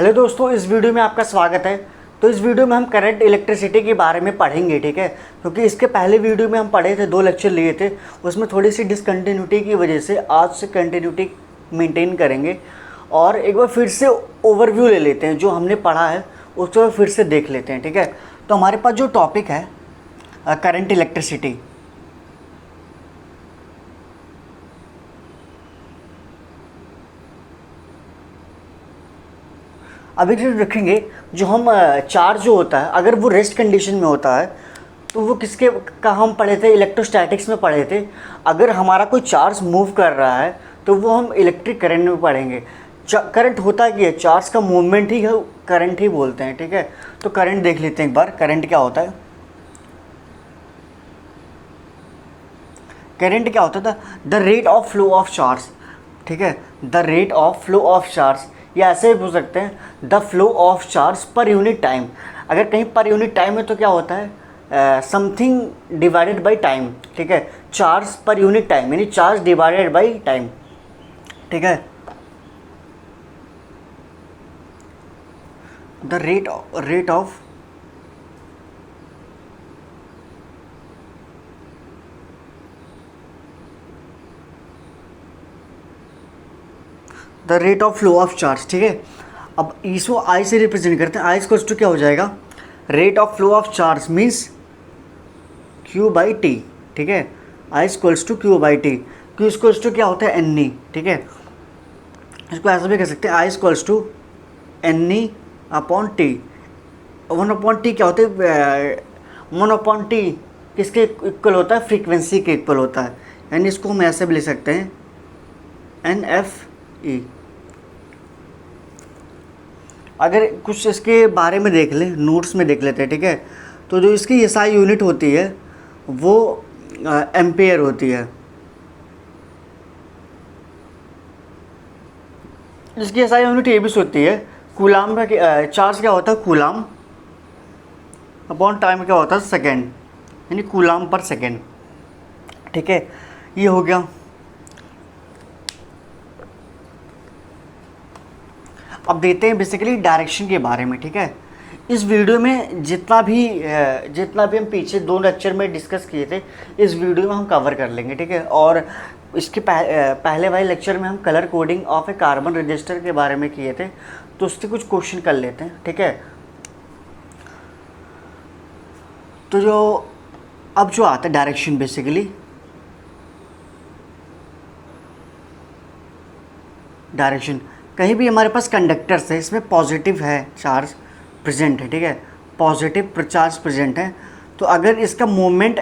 Hello दोस्तों, इस video में आपका स्वागत है। तो इस वीडियो में हम करंट इलेक्ट्रिसिटी के बारे में पढ़ेंगे, ठीक है। क्योंकि इसके पहले वीडियो में हम पढ़े थे, 2 लेक्चर लिए थे, उसमें थोड़ी सी डिसकंटिन्यूटी की वजह से आज से कंटिन्यूटी मेंटेन करेंगे और एक बार फिर से ओवरव्यू ले लेते हैं। जो हमने पढ़ा है उसको फिर से देख लेते हैं, ठीक है। तो हमारे पास जो टॉपिक है करंट इलेक्ट्रिसिटी, अभी जो रखेंगे, जो हम चार्ज जो होता है अगर वो रेस्ट कंडीशन में होता है तो वो किसके का हम पढ़े थे, इलेक्ट्रोस्टैटिक्स में पढ़े थे। अगर हमारा कोई चार्ज मूव कर रहा है तो वो हम इलेक्ट्रिक करंट में पढ़ेंगे। करंट होता क्या है, चार्ज का मूवमेंट ही करंट ही बोलते हैं, ठीक है। तो करंट देख लेते हैं एक बार, करंट क्या होता है। करंट क्या होता था, the rate of flow of charge, ठीक है। The rate of flow of charge, या ऐसे भी पूछ सकते हैं the flow of charge per unit time. अगर कहीं पर यूनिट टाइम है तो क्या होता है, समथिंग डिवाइडेड बाय टाइम, ठीक है। चार्ज पर यूनिट टाइम यानी चार्ज डिवाइडेड बाय टाइम, ठीक है। The rate of the rate of flow of charge, ठीक है। अब इसको आई से रिप्रेजेंट करते हैं। आई इक्वल्स टू क्या हो जाएगा, rate of flow of charge means Q by T, ठीक है। I equals to Q by T. Q equals to क्या होता है, एन ई, ठीक है। इसको ऐसा भी कह सकते हैं, I equals to N E upon T. 1 upon T क्या होता है, 1 अपॉन टी किसके इक्वल होता है, फ्रीक्वेंसी के इक्वल होता है। यानी इसको हम ऐसे भी लिख सकते हैं, एन एफ ई। अगर कुछ इसके बारे में देख लें, नोट्स में देख लेते हैं, ठीक है। तो जो इसकी एसआई यूनिट होती है वो एम्पेयर होती है। इसकी एसआई यूनिट ये भी होती है, कूलाम का चार्ज क्या होता है, कूलाम अपॉन टाइम क्या होता है, सेकेंड, यानी कूलाम पर सेकेंड, ठीक है। ये हो गया। अब देते हैं बेसिकली डायरेक्शन के बारे में, ठीक है। इस वीडियो में जितना भी हम पीछे 2 लेक्चर में डिस्कस किए थे, इस वीडियो में हम कवर कर लेंगे, ठीक है। और इसके पहले वाले लेक्चर में हम colour coding of A carbon register के बारे में किए थे, तो उससे कुछ क्वेश्चन कर लेते हैं, ठीक है। तो जो अब जो आता है डायरेक्शन, बेसिकली डायरेक्शन, कहीं भी हमारे पास कंडक्टर्स है, इसमें पॉजिटिव है चार्ज प्रेजेंट है, ठीक है। पॉजिटिव चार्ज प्रेजेंट है, तो अगर इसका मूवमेंट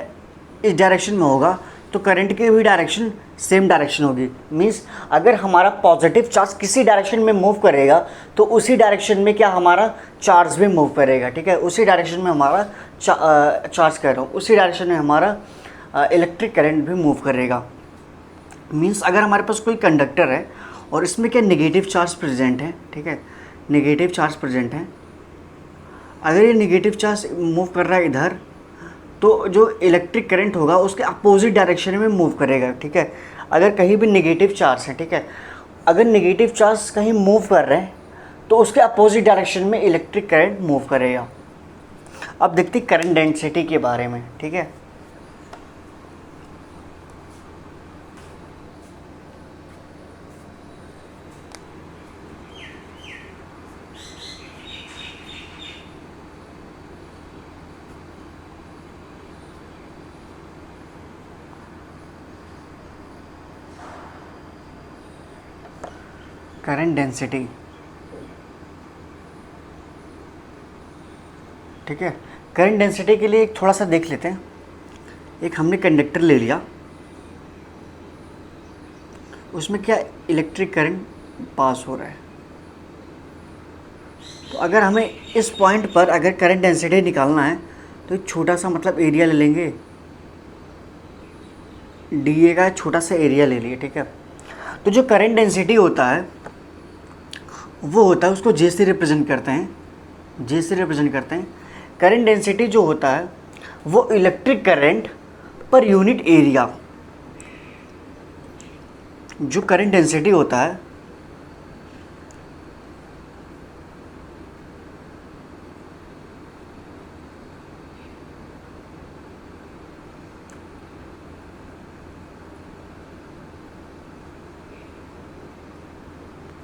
इस डायरेक्शन में होगा तो करंट की भी डायरेक्शन सेम डायरेक्शन होगी। मींस अगर हमारा पॉजिटिव चार्ज किसी डायरेक्शन में मूव करेगा तो उसी डायरेक्शन में क्या हमारा चार्ज भी मूव करेगा, ठीक है। उसी डायरेक्शन में हमारा चार्ज कर रहा हूँ, उसी डायरेक्शन में हमारा इलेक्ट्रिक करंट भी मूव करेगा। मींस अगर हमारे पास कोई कंडक्टर है और इसमें क्या नेगेटिव चार्ज प्रेजेंट है, ठीक है, नेगेटिव चार्ज प्रेजेंट है। अगर ये नेगेटिव चार्ज मूव कर रहा है इधर, तो जो इलेक्ट्रिक करंट होगा उसके अपोजिट डायरेक्शन में मूव करेगा, ठीक है। अगर कहीं भी नेगेटिव चार्ज है, ठीक है, अगर नेगेटिव चार्ज कहीं मूव कर रहे हैं तो उसके अपोजिट डायरेक्शन में इलेक्ट्रिक करंट मूव करेगा। अब देखते हैं करंट डेंसिटी के बारे में, ठीक है। करंट डेंसिटी, ठीक है। करंट डेंसिटी के लिए एक थोड़ा सा देख लेते हैं। एक हमने कंडक्टर ले लिया, उसमें क्या इलेक्ट्रिक करंट पास हो रहा है। तो अगर हमें इस पॉइंट पर अगर करंट डेंसिटी निकालना है तो एक छोटा सा मतलब एरिया ले लेंगे, डी ए का छोटा सा एरिया ले लिए, ठीक है। तो जो करंट डेंसिटी होता है वो होता है, उसको जे से रिप्रेजेंट करते हैं, जे से रिप्रेजेंट करते हैं। करंट डेंसिटी जो होता है वो electric current per unit area, जो करंट डेंसिटी होता है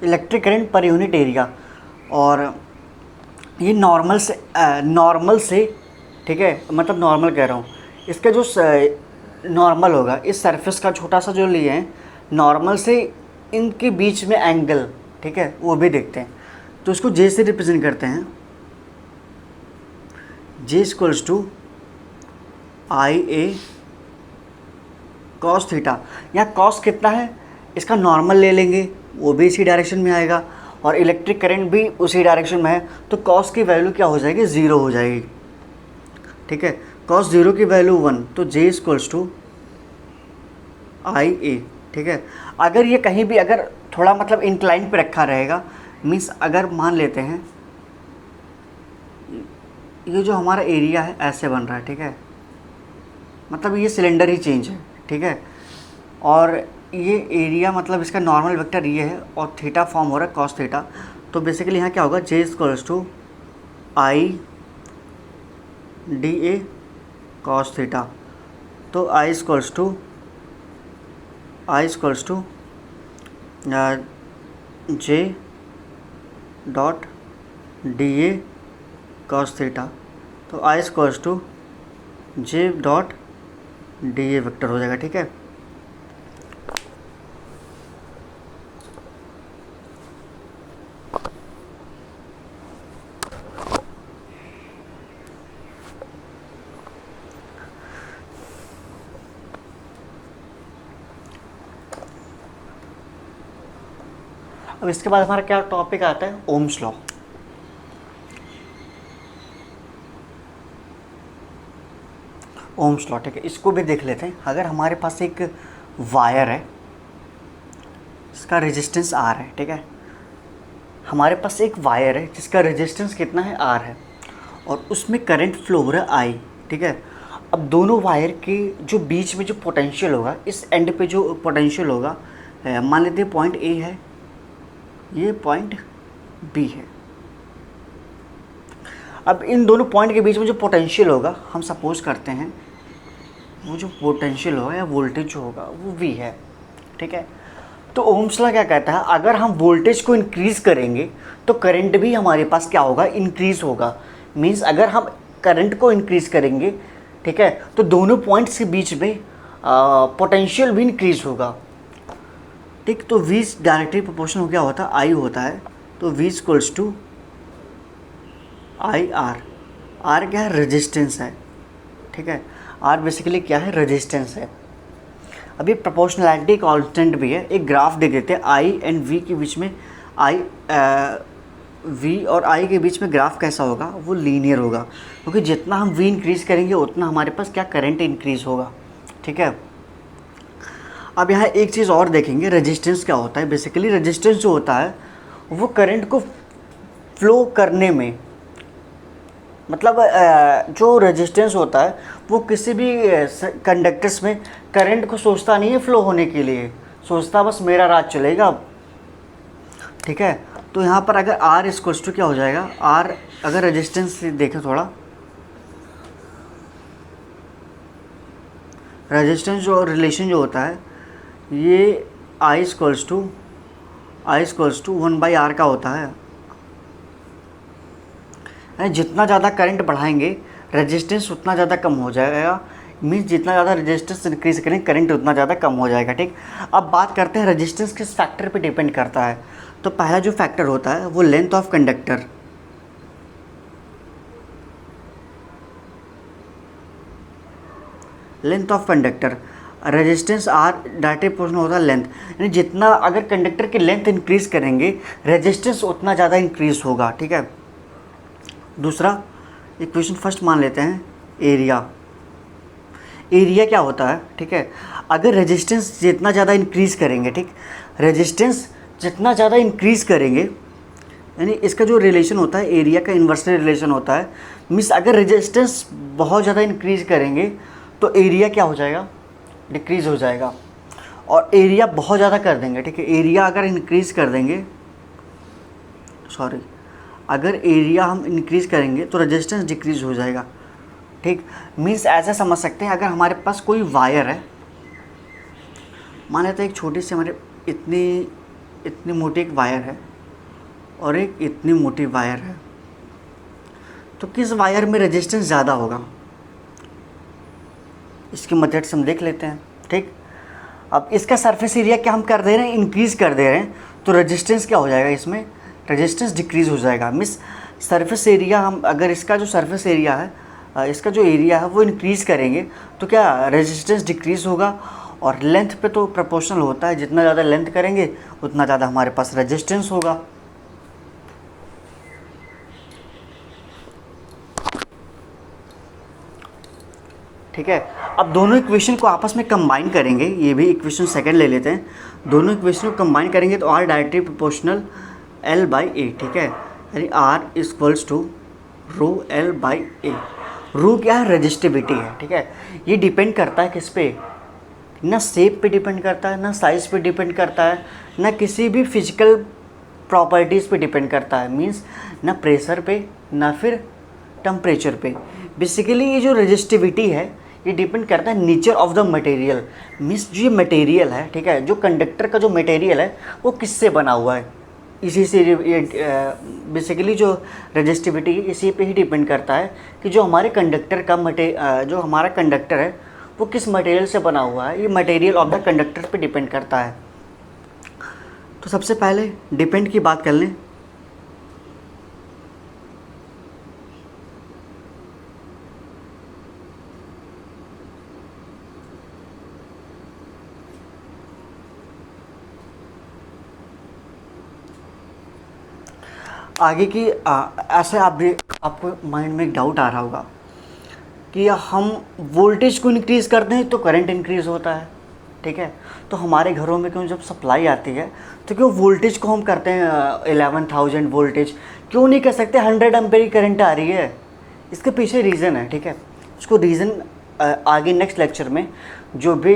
electric current per unit area, और ये नॉर्मल से, ठीक है, मतलब नॉर्मल कह रहा हूँ, इसका जो नॉर्मल होगा इस सरफेस का छोटा सा जो लिए हैं, नॉर्मल से इनके बीच में एंगल, ठीक है, वो भी देखते हैं। तो इसको जे से रिप्रेजेंट करते हैं, J equals to I A cos theta. यहाँ कॉस कितना है, इसका नॉर्मल ले लेंगे, वो भी इसी डायरेक्शन में आएगा, और इलेक्ट्रिक करंट भी उसी डायरेक्शन में है, तो कॉस की वैल्यू क्या हो जाएगी, ज़ीरो हो जाएगी, ठीक है। कॉस ज़ीरो की वैल्यू 1, तो जे इक्वल्स टू आई ए, ठीक है। अगर ये कहीं भी अगर थोड़ा मतलब इंक्लाइन पे रखा रहेगा, मीन्स अगर मान लेते हैं ये जो हमारा एरिया है ऐसे बन रहा है, ठीक है, मतलब ये सिलेंडर ही चेंज है, ठीक है, और ये एरिया मतलब इसका नॉर्मल वेक्टर ये है, और थीटा फॉर्म हो रहा है कॉस थीटा। तो बेसिकली यहाँ क्या होगा, J equals to I D A cos theta. तो I equals to J dot D A cos theta. तो I equals to J dot D A vector हो जाएगा, ठीक है। अब इसके बाद हमारा क्या टॉपिक आता है, ओम्स लॉ। ओम्स लॉ, ठीक है, इसको भी देख लेते हैं। अगर हमारे पास एक वायर है, इसका रेजिस्टेंस आर है, ठीक है, हमारे पास एक वायर है जिसका रेजिस्टेंस कितना है, आर है, और उसमें करंट फ्लो हो रहा है आई, ठीक है। अब दोनों वायर के जो बीच में जो पोटेंशियल होगा, इस एंड पे जो पोटेंशियल होगा, मान लेते हैं पॉइंट ए है, ये पॉइंट बी है। अब इन दोनों पॉइंट के बीच में जो पोटेंशियल होगा, हम सपोज करते हैं वो जो पोटेंशियल होगा या वोल्टेज जो होगा वो वी है, ठीक है। तो ओम्स लॉ क्या कहता है, अगर हम वोल्टेज को इंक्रीज़ करेंगे तो करंट भी हमारे पास क्या होगा, इंक्रीज़ होगा। मींस अगर हम करंट को इंक्रीज़ करेंगे, ठीक है, तो दोनों पॉइंट्स के बीच में पोटेंशियल भी इंक्रीज़ होगा, ठीक। तो V डायरेक्टली प्रोपोर्शनल हो क्या होता है, I होता है। तो V equals to I R. R क्या है, रेजिस्टेंस है, ठीक है। आर बेसिकली क्या है, रेजिस्टेंस है। अभी प्रोपोर्शनैलिटी कांस्टेंट भी है, एक ग्राफ देख देते हैं आई एंड वी के बीच में, वी और आई के बीच में ग्राफ कैसा होगा, वो लीनियर होगा, क्योंकि जितना हम वी इंक्रीज़ करेंगे उतना हमारे पास क्या, करंट इंक्रीज़ होगा, ठीक है। अब यहाँ एक चीज़ और देखेंगे, रेजिस्टेंस क्या होता है। बेसिकली रेजिस्टेंस जो होता है वो करंट को फ्लो करने में, मतलब जो रेजिस्टेंस होता है वो किसी भी कंडक्टर्स में करंट को सोचता नहीं है फ्लो होने के लिए, सोचता बस मेरा राज चलेगा, ठीक है। तो यहाँ पर अगर आर इक्वल्स टू क्या हो जाएगा, आर अगर रेजिस्टेंस देखें थोड़ा, रेजिस्टेंस जो रिलेशन जो होता है ये आई इक्वल्स टू 1/r का होता है। जितना ज़्यादा करंट बढ़ाएंगे रेजिस्टेंस उतना ज़्यादा कम हो जाएगा, मीन्स जितना ज़्यादा रेजिस्टेंस इंक्रीज करेंगे करंट उतना ज़्यादा कम हो जाएगा, ठीक। अब बात करते हैं रेजिस्टेंस किस फैक्टर पे डिपेंड करता है। तो पहला जो फैक्टर होता है वो length of conductor, length of conductor, resistance R directly proportional होता है लेंथ, यानी जितना अगर कंडक्टर की लेंथ इंक्रीज़ करेंगे रेजिस्टेंस उतना ज़्यादा इंक्रीज़ होगा, ठीक है। दूसरा इक्वेशन फर्स्ट मान लेते हैं, एरिया। एरिया क्या होता है, ठीक है, अगर रेजिस्टेंस जितना ज़्यादा इंक्रीज़ करेंगे, ठीक, रेजिस्टेंस जितना ज़्यादा इंक्रीज़ करेंगे, यानी इसका जो रिलेशन होता है एरिया का इन्वर्सली रिलेशन होता है, मीन्स अगर रेजिस्टेंस बहुत ज़्यादा इंक्रीज़ करेंगे तो एरिया क्या हो जाएगा, डिक्रीज़ हो जाएगा। और एरिया बहुत ज़्यादा कर देंगे, ठीक है, एरिया अगर इंक्रीज़ कर देंगे, अगर एरिया हम इंक्रीज़ करेंगे तो रेजिस्टेंस डिक्रीज़ हो जाएगा, ठीक। मीन्स ऐसा समझ सकते हैं, अगर हमारे पास कोई वायर है, मान लेते हैं एक छोटी सी हमारे इतनी इतनी मोटी एक वायर है और एक इतनी मोटी वायर है, तो किस वायर में रेजिस्टेंस ज़्यादा होगा, इसके मेथड से हम देख लेते हैं। ठीक, अब इसका सरफेस एरिया क्या हम कर दे रहे हैं, इंक्रीज़ कर दे रहे हैं, तो रेजिस्टेंस क्या हो जाएगा, इसमें रेजिस्टेंस डिक्रीज़ हो जाएगा। मिस सरफेस एरिया, हम अगर इसका जो सरफेस एरिया है, इसका जो एरिया है वो इंक्रीज़ करेंगे तो क्या रेजिस्टेंस डिक्रीज़ होगा, और लेंथ पे तो प्रोपोर्शनल होता है, जितना ज़्यादा लेंथ करेंगे उतना ज़्यादा हमारे पास रेजिस्टेंस होगा। ठीक है, अब दोनों इक्वेशन को आपस में कंबाइन करेंगे, ये भी इक्वेशन सेकंड ले लेते हैं, दोनों इक्वेशन को कंबाइन करेंगे तो R directly proportional L by A. ठीक है, यानी R equals to rho L by A. Rho क्या है, रजिस्टिविटी है। ठीक है, ये डिपेंड करता है किस पे, ना शेप पे डिपेंड करता है, ना साइज़ पे डिपेंड करता है, ना किसी भी फिजिकल प्रॉपर्टीज़ पे डिपेंड करता है, मींस ना प्रेशर पे ना फिर टेम्परेचर पे। बेसिकली ये जो रजिस्टिविटी है ये डिपेंड करता है nature of the material, means जो ये मटेरियल है, ठीक है, जो कंडक्टर का जो मटेरियल है वो किससे बना हुआ है, इसी से ये बेसिकली जो रजिस्टिविटी इसी पे ही डिपेंड करता है कि जो हमारे कंडक्टर का जो हमारा कंडक्टर है वो किस मटेरियल से बना हुआ है, ये मटेरियल ऑफ द कंडक्टर पे डिपेंड करता है। तो सबसे पहले डिपेंड की बात कर लें। आगे की ऐसे आपको माइंड में एक डाउट आ रहा होगा कि हम वोल्टेज को इंक्रीज़ करते हैं तो करंट इंक्रीज़ होता है। ठीक है, तो हमारे घरों में क्यों जब सप्लाई आती है तो क्यों वोल्टेज को हम करते हैं 11,000 वोल्टेज, क्यों नहीं कर सकते 100 एम्पीयर की करंट आ रही है, इसके पीछे रीज़न है। ठीक है, उसको रीज़न आगे नेक्स्ट लेक्चर में जो भी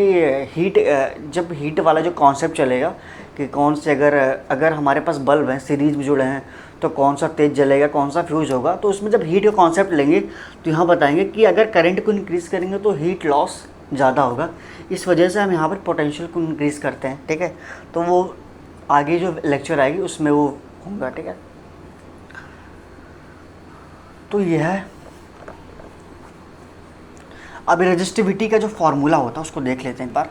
जब हीट वाला जो कॉन्सेप्ट चलेगा कि कौन से अगर हमारे पास बल्ब हैं सीरीज में जुड़े हैं तो कौन सा तेज़ जलेगा कौन सा फ्यूज होगा, तो उसमें जब हीट का कॉन्सेप्ट लेंगे तो यहाँ बताएंगे कि अगर करंट को इंक्रीज़ करेंगे तो हीट लॉस ज़्यादा होगा, इस वजह से हम यहाँ पर पोटेंशियल को इंक्रीज़ करते हैं। ठीक है, तो वो आगे जो लेक्चर आएगी उसमें वो होगा। ठीक है, तो यह है। अब रेजिस्टिविटी का जो फार्मूला होता है उसको देख लेते हैं एक बार।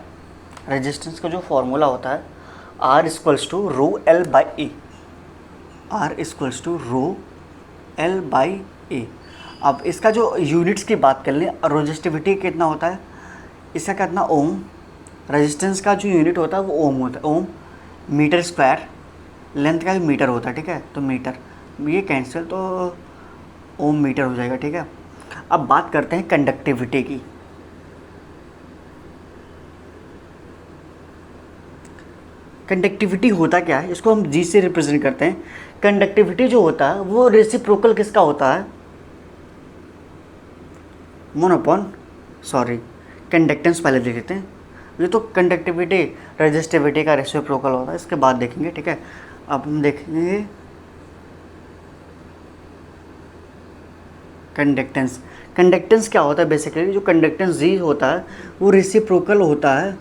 रेजिस्टेंस का जो फार्मूला होता है R equals to rho L by A, R equals to rho L by A. अब इसका जो यूनिट्स की बात कर लें, रेजिस्टिविटी कितना होता है, इसका कितना ओम, रेजिस्टेंस का जो यूनिट होता है वो ओम होता है, ओम मीटर स्क्वायर, लेंथ का मीटर होता है। ठीक है, तो मीटर ये कैंसिल तो ओम मीटर हो जाएगा। ठीक है, अब बात करते हैं कंडक्टिविटी की। कंडक्टिविटी होता क्या है, इसको हम जी से रिप्रेजेंट करते हैं। कंडक्टिविटी जो होता है वो रेसिप्रोकल किसका होता है, कंडक्टेंस पहले देख लेते हैं। ये तो कंडक्टिविटी रेजिस्टिविटी का रेसिप्रोकल होता है, इसके बाद देखेंगे। ठीक है, अब हम देखेंगे कंडक्टेंस। कंडक्टेंस क्या होता है, बेसिकली जो कंडक्टेंस जी होता है वो रेसिप्रोकल होता है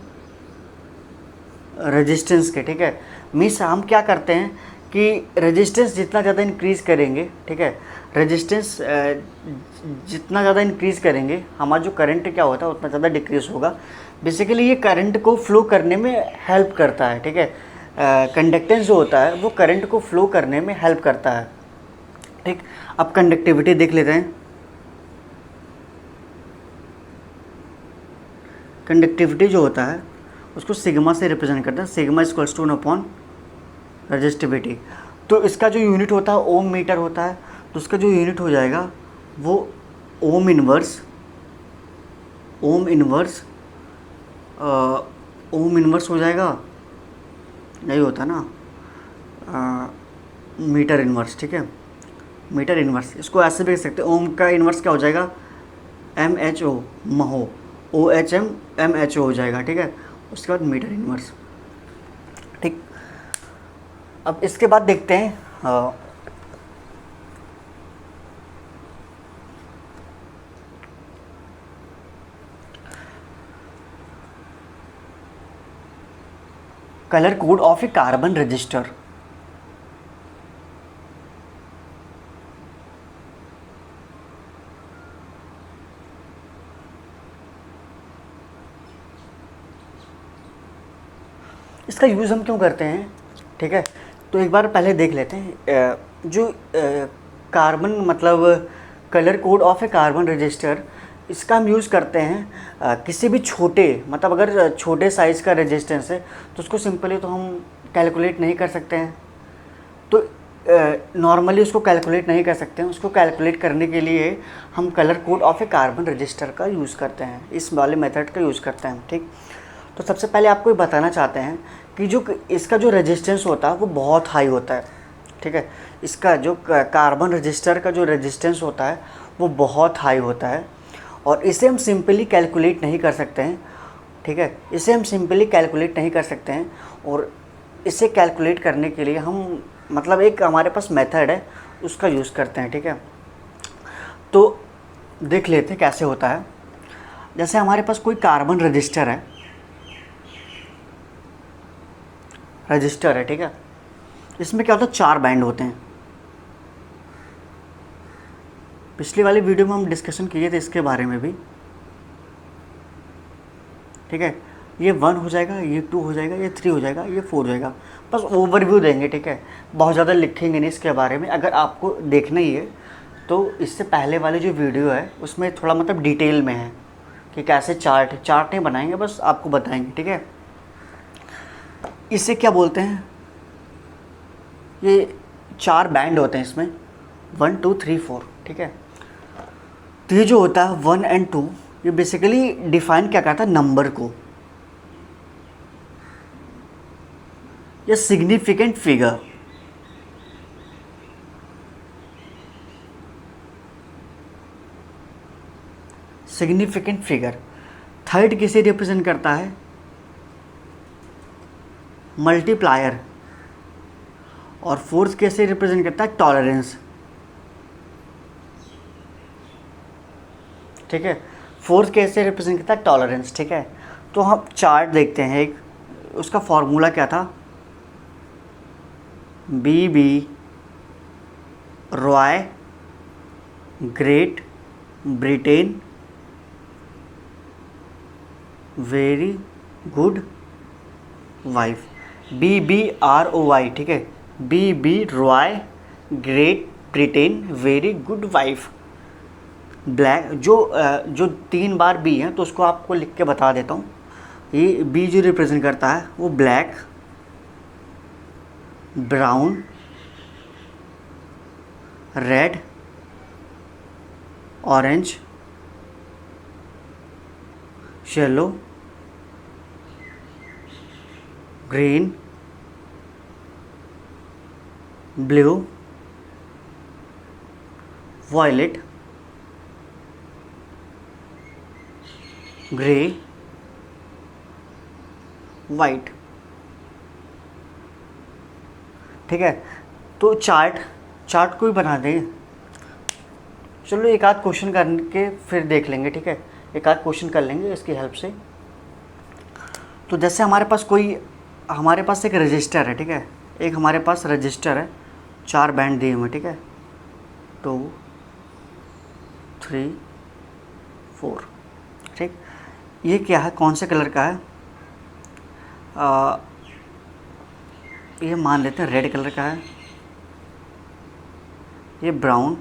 रेजिस्टेंस के। ठीक है, मीन्स हम क्या करते हैं कि रेजिस्टेंस जितना ज़्यादा इंक्रीज़ करेंगे, ठीक है, रेजिस्टेंस जितना ज़्यादा इंक्रीज़ करेंगे हमारा जो करंट क्या होता है उतना ज़्यादा डिक्रीज़ होगा। बेसिकली ये करंट को फ्लो करने में हेल्प करता है। ठीक है, कंडक्टेंस जो होता है वो करंट को फ्लो करने में हेल्प करता है। ठीक, अब कंडक्टिविटी देख लेते हैं। कंडक्टिविटी जो होता है उसको सिग्मा से रिप्रेजेंट करते हैं, सिग्मा इक्वल्स टू 1 रेजिस्टिविटी। तो इसका जो यूनिट होता है ओम मीटर होता है, तो उसका जो यूनिट हो जाएगा वो ओम इनवर्स हो जाएगा, यही होता है ना, मीटर इनवर्स। ठीक है, मीटर इनवर्स, इसको ऐसे भी कह सकते हैं, ओम का इनवर्स क्या हो जाएगा MHO, महो OHM MHO हो जाएगा। ठीक है, उसके बाद मीटर इनवर्स। ठीक, अब इसके बाद देखते हैं colour code of A carbon register. इसका यूज़ हम क्यों करते हैं, ठीक है, तो एक बार पहले देख लेते हैं। जो कार्बन मतलब colour code of A carbon register, इसका हम यूज़ करते हैं किसी भी छोटे, मतलब अगर छोटे साइज़ का रेजिस्टेंस है तो उसको सिंपली तो हम कैलकुलेट नहीं कर सकते हैं, तो नॉर्मली उसको कैलकुलेट नहीं कर सकते हैं। उसको कैलकुलेट करने के लिए हम colour code of A carbon register का यूज़ करते हैं, इस वाले मेथड का यूज़ करते हैं, ठीक। तो सबसे पहले आपको ये बताना चाहते हैं कि जो इसका जो रेजिस्टेंस होता है वो बहुत हाई होता है, ठीक है। इसका जो कार्बन रजिस्टर का जो रेजिस्टेंस होता है वो बहुत हाई होता है, और इसे हम सिंपली कैलकुलेट नहीं कर सकते हैं, ठीक है। इसे हम सिंपली कैलकुलेट नहीं कर सकते हैं, और इसे कैलकुलेट करने के लिए हम मतलब एक हमारे पास मेथड है उसका यूज़ करते हैं, ठीक है। तो देख लेते हैं कैसे होता है। जैसे हमारे पास कोई कार्बन रजिस्टर है, ठीक है। इसमें क्या होता है, 4 बैंड होते हैं। पिछली वाली वीडियो में हम डिस्कशन किए थे इसके बारे में भी, ठीक है। ये 1 हो जाएगा, ये 2 हो जाएगा, ये 3 हो जाएगा, ये 4 हो जाएगा। बस ओवरव्यू देंगे, ठीक है, बहुत ज़्यादा लिखेंगे नहीं इसके बारे में। अगर आपको देखना ही है तो इससे पहले वाली जो वीडियो है उसमें थोड़ा मतलब डिटेल में है कि कैसे चार्ट नहीं बनाएंगे, बस आपको बताएंगे, ठीक है। इसे क्या बोलते हैं, ये 4 बैंड होते हैं इसमें, 1 2 3 4, ठीक है। तो ये जो होता है 1 और 2, ये बेसिकली डिफाइन क्या करता है, नंबर को, या significant figure. Significant figure. Third किसे रिप्रेजेंट करता है, मल्टीप्लायर। और फोर्थ कैसे रिप्रेजेंट करता है, टॉलरेंस, ठीक है। फोर्थ कैसे रिप्रेजेंट करता है, टॉलरेंस, ठीक है। तो हम चार्ट देखते हैं, एक उसका फॉर्मूला क्या था, BB Roy great Britain very good wife, BBROY, ठीक है। BB Roy great Britain very good wife. Black जो 3 बार B है तो उसको आपको लिख के बता देता हूँ। ये B जो रिप्रेजेंट करता है वो black, brown, red, orange, yellow, green, blue, violet, grey, white, ठीक है। तो चार्ट को भी बना देंगे। चलो एक आध क्वेश्चन करके फिर देख लेंगे, ठीक है, एक आध क्वेश्चन कर लेंगे इसकी हेल्प से। तो जैसे हमारे पास एक रजिस्टर है, ठीक है, एक हमारे पास रजिस्टर है, 4 बैंड दिए हुए, ठीक है, 2 3 4, ठीक। ये क्या है, कौन से कलर का है, ये मान लेते हैं रेड कलर का है, ये ब्राउन,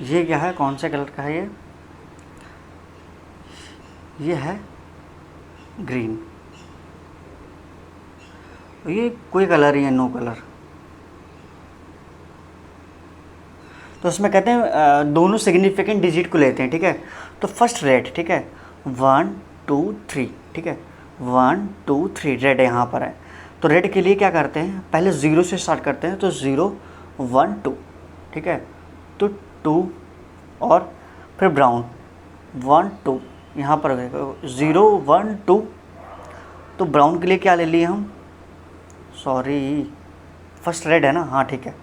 ये क्या है, कौन से कलर का है, ये है ग्रीन, ये कोई कलर ही है, नो कलर। तो उसमें कहते हैं दोनों सिग्निफिकेंट डिजिट को लेते हैं, ठीक है। तो फर्स्ट रेड, ठीक है, 1 2 3, ठीक है, 1 2 3 रेड यहाँ पर है। तो रेड के लिए क्या करते हैं, पहले 0 से स्टार्ट करते हैं, तो 0 1 2, ठीक है, तो 2, और फिर ब्राउन 1 2 यहाँ पर 0 1 2। तो ब्राउन के लिए क्या ले लिए हम, सॉरी फर्स्ट रेड है ना, हाँ ठीक है,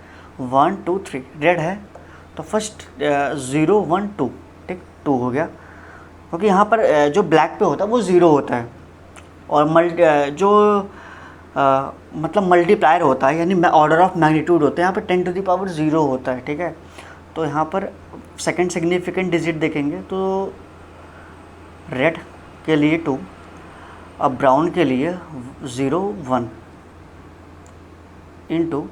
1 2 3 रेड है, तो फर्स्ट 0 1 2, ठीक, 2 हो गया। क्योंकि यहाँ पर जो ब्लैक पे होता है वो ज़ीरो होता है, और जो मतलब मल्टीप्लायर होता है, यानी ऑर्डर ऑफ मैग्नीट्यूड होता है, यहाँ पर 10⁻0 होता है, ठीक है। तो यहाँ पर सेकंड सिग्निफिकेंट डिजिट देखेंगे तो रेड के लिए 2, अब ब्राउन के लिए 0 1 इनटू,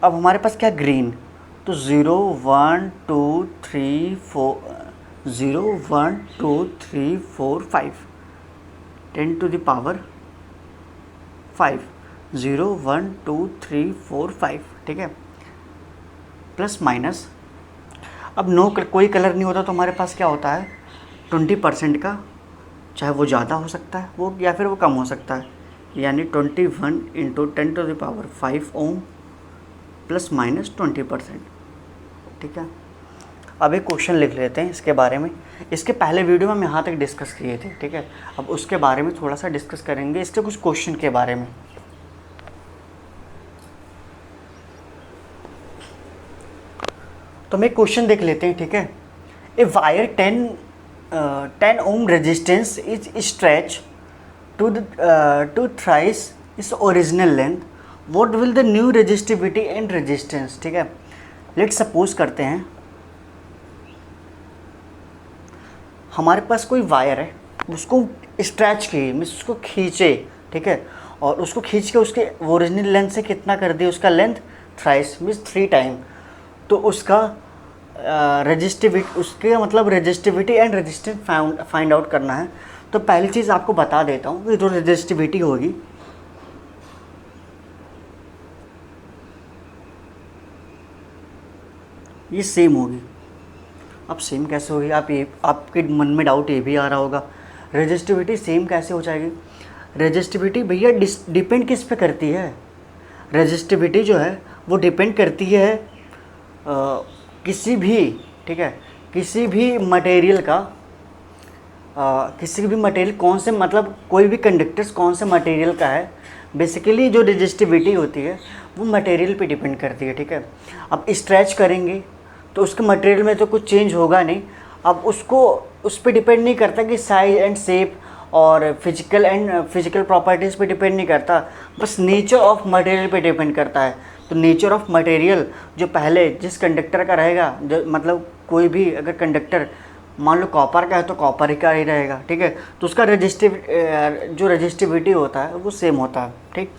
अब हमारे पास क्या ग्रीन, तो 0 1 2 3 4 0 1 2 3 4 5 10⁻5 0 1 2 3 4 5, ठीक है, प्लस माइनस। अब कोई कलर नहीं होता तो हमारे पास क्या होता है 20% का, चाहे वो ज़्यादा हो सकता है वो या फिर वो कम हो सकता है, यानी 21 इंटू 10⁵ ओम प्लस माइनस 20%, ठीक है। अब एक क्वेश्चन लिख लेते हैं इसके बारे में। इसके पहले वीडियो में हम यहाँ तक डिस्कस किए थे, ठीक है। अब उसके बारे में थोड़ा सा डिस्कस करेंगे, इसके कुछ क्वेश्चन के बारे में। तो हम एक क्वेश्चन देख लेते हैं, ठीक है। A wire 10 ohm resistance is stretch to thrice is original length, what will the new resistivity and resistance, ठीक है। लेट सपोज करते हैं हमारे पास कोई वायर है, उसको स्ट्रेच किए, मीन्स उसको खींचे, ठीक है, और उसको खींच के उसके ओरिजिनल लेंथ से कितना कर दिया, उसका लेंथ थ्राइस मीन्स 3 टाइम, तो उसका रेजिस्टिविटी, उसके मतलब resistivity and resistance find out करना है। तो पहली चीज़ आपको बता देता हूँ कि जो रेजिस्टिविटी होगी ये सेम होगी। अब सेम कैसे होगी, आपके मन में डाउट ये भी आ रहा होगा, रेजिस्टिविटी सेम कैसे हो जाएगी। रेजिस्टिविटी भैया डिपेंड किस पे करती है, रेजिस्टिविटी जो है वो डिपेंड करती है किसी भी, ठीक है, किसी भी मटेरियल का, किसी भी मटेरियल कौन से, मतलब कोई भी कंडक्टर्स कौन से मटेरियल का है, बेसिकली जो रेजिस्टिविटी होती है वो मटेरियल पे डिपेंड करती है, ठीक है। अब स्ट्रेच करेंगे तो उसके मटेरियल में तो कुछ चेंज होगा नहीं, अब उसको उस पर डिपेंड नहीं करता कि साइज एंड शेप और फिजिकल प्रॉपर्टीज़ पे डिपेंड नहीं करता, बस नेचर ऑफ मटेरियल पे डिपेंड करता है। तो नेचर ऑफ मटेरियल जो पहले जिस कंडक्टर का रहेगा, जो मतलब कोई भी अगर कंडक्टर मान लो कॉपर का है तो कॉपर ही का ही रहेगा, ठीक है, तो उसका जो रेजिस्टिविटी होता है वो सेम होता है, ठीक।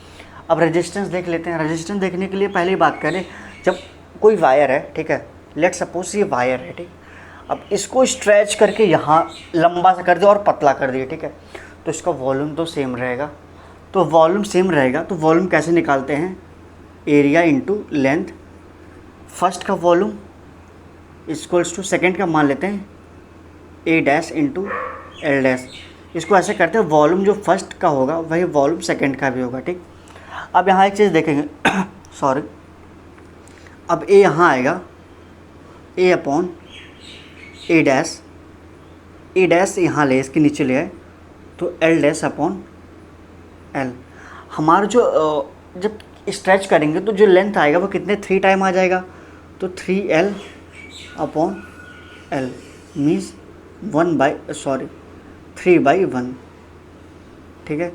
अब रेजिस्टेंस देख लेते हैं। रेजिस्टेंस देखने के लिए पहले बात करें, जब कोई वायर है, ठीक है, लेट सपोज ये वायर है, ठीक, अब इसको स्ट्रेच करके यहाँ लंबा सा कर दिया और पतला कर दिया, ठीक है, तो इसका वॉल्यूम तो सेम रहेगा। तो वॉल्यूम सेम रहेगा तो वॉल्यूम कैसे निकालते हैं, एरिया इंटू लेंथ, फर्स्ट का वॉल्यूम इक्वल्स टू सेकेंड का मान लेते हैं ए डैश इंटू एल डैश, इसको ऐसे करते हैं, वॉल्यूम जो फर्स्ट का होगा वही वॉल्यूम सेकेंड का भी होगा, ठीक। अब यहाँ एक चीज़ देखेंगे सॉरी, अब ए यहाँ आएगा, ए अपॉन ए डैश यहाँ ले, इसके नीचे ले आए, तो एल डैश अपॉन एल। हमारा जो जब स्ट्रेच करेंगे तो जो लेंथ आएगा वो कितने 3 टाइम आ जाएगा, तो 3L अपॉन एल मीन्स 3/1, ठीक है।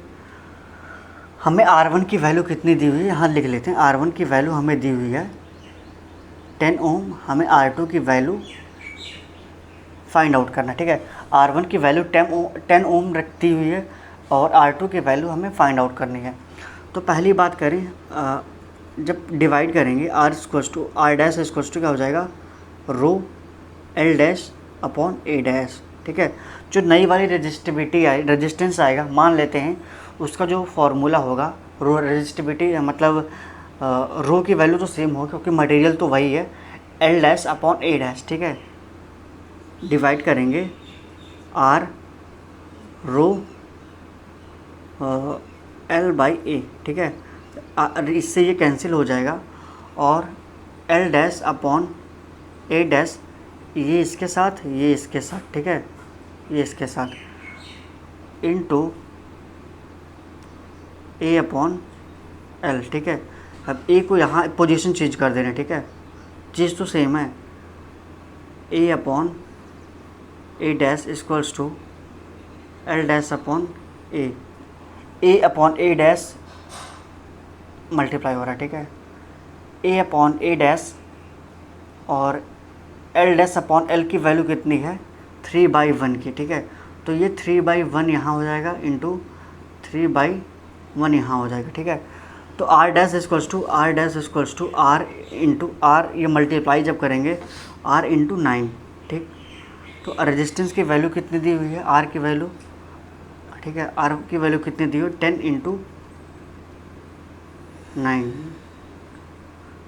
हमें R1 की वैल्यू कितनी दी हुई है, यहाँ लिख लेते हैं। R1 की वैल्यू हमें दी हुई है 10 ओम, हमें R2 की वैल्यू फाइंड आउट करना, ठीक है। R1 की वैल्यू 10 ओम रखती हुई है और R2 की वैल्यू हमें फाइंड आउट करनी है। तो पहली बात करें, जब डिवाइड करेंगे R डैश इक्वल्स टू क्या हो जाएगा, रो L dash upon A dash, ठीक है। जो नई वाली रेजिस्टेंस आएगा, मान लेते हैं उसका जो फॉर्मूला होगा, रो रेजिस्टिविटी मतलब रो की वैल्यू तो सेम हो क्योंकि मटेरियल तो वही है, L dash upon A dash, ठीक है। डिवाइड करेंगे R row L by A, ठीक है, इससे ये कैंसिल हो जाएगा, और L dash upon A dash, ये इसके साथ, ये इसके साथ, ठीक है, ये इसके साथ, इनटू ए अपॉन एल, ठीक है। अब ए को यहाँ पोजीशन चेंज कर देना, ठीक है, चीज़ तो सेम है, A upon A dash equals to L dash upon A upon A dash multiply हो रहा है, ठीक है, ए अपॉन ए डैश और एल डैश अपॉन एल की वैल्यू कितनी है 3/1 की, ठीक है। तो ये 3/1 यहाँ हो जाएगा इंटू 3/1 यहाँ हो जाएगा, ठीक है। तो R dash equals to R into R, ये मल्टीप्लाई जब करेंगे आर इंटू 9, ठीक। तो रेजिस्टेंस की वैल्यू कितनी दी हुई है, आर की वैल्यू, ठीक है, आर की वैल्यू कितनी दी हुई है 10 इंटू 9।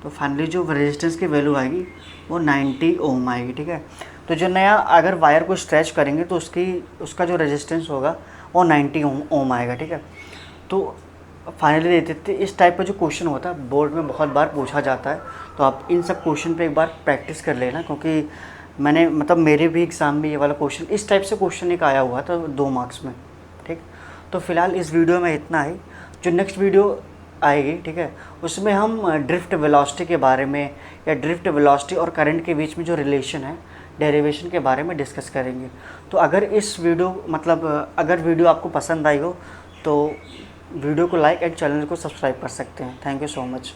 तो फाइनली जो रेजिस्टेंस की वैल्यू आएगी वो 90 ओम आएगी, ठीक है। तो जो नया अगर वायर को स्ट्रेच करेंगे तो उसका जो रेजिस्टेंस होगा वो 90 ओम आएगा, ठीक है। तो फाइनली देते थे इस टाइप का जो क्वेश्चन होता है बोर्ड में बहुत बार पूछा जाता है, तो आप इन सब क्वेश्चन पे एक बार प्रैक्टिस कर लेना, क्योंकि मैंने मतलब मेरे भी एग्ज़ाम में ये वाला क्वेश्चन इस टाइप से क्वेश्चन एक आया हुआ था 2 मार्क्स में, ठीक। तो फिलहाल इस वीडियो में इतना ही। जो नेक्स्ट वीडियो आएगी, ठीक है, उसमें हम ड्रिफ्ट वेलोसिटी के बारे में या ड्रिफ्ट वेलोसिटी और करंट के बीच में जो रिलेशन है डेरिवेशन के बारे में डिस्कस करेंगे। तो अगर इस वीडियो मतलब अगर वीडियो आपको पसंद आई हो तो वीडियो को लाइक एंड चैनल को सब्सक्राइब कर सकते हैं। Thank you so much.